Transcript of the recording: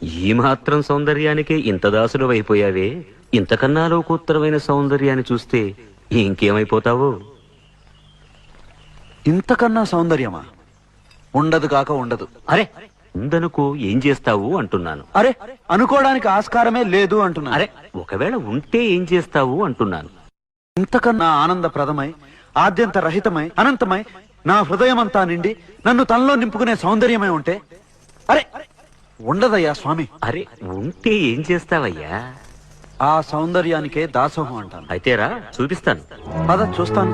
ఈ మాత్రం సౌందర్యానికే ఇంత దాసులు అయిపోయావే, ఇంతకన్నా లోకోత్తరమైన సౌందర్యాన్ని చూస్తే ఇంకేమైపోతావో. ఇంతకన్నా సౌందర్యమా? ఉండదు కాక ఉండదు. అరే ఉందనుకో ఏం చేస్తావు అంటున్నాను. అరే అనుకోవడానికి ఆస్కారమే లేదు అంటున్నా. అరే ఒకవేళ ఉంటే ఏం చేస్తావు అంటున్నాను. ఇంతకన్నా ఆనందప్రదమై, ఆద్యంత రహితమై, అనంతమై, నా హృదయమంతా నిండి నన్ను తనలో నింపుకునే సౌందర్యమై ఉంటే అరే ఉండదయ్యా స్వామి. అరే ఉంటే ఏం చేస్తావయ్యా? ఆ సౌందర్యానికే దాసోహం అంటాను. అయితే రా చూపిస్తాను. పద చూస్తాను.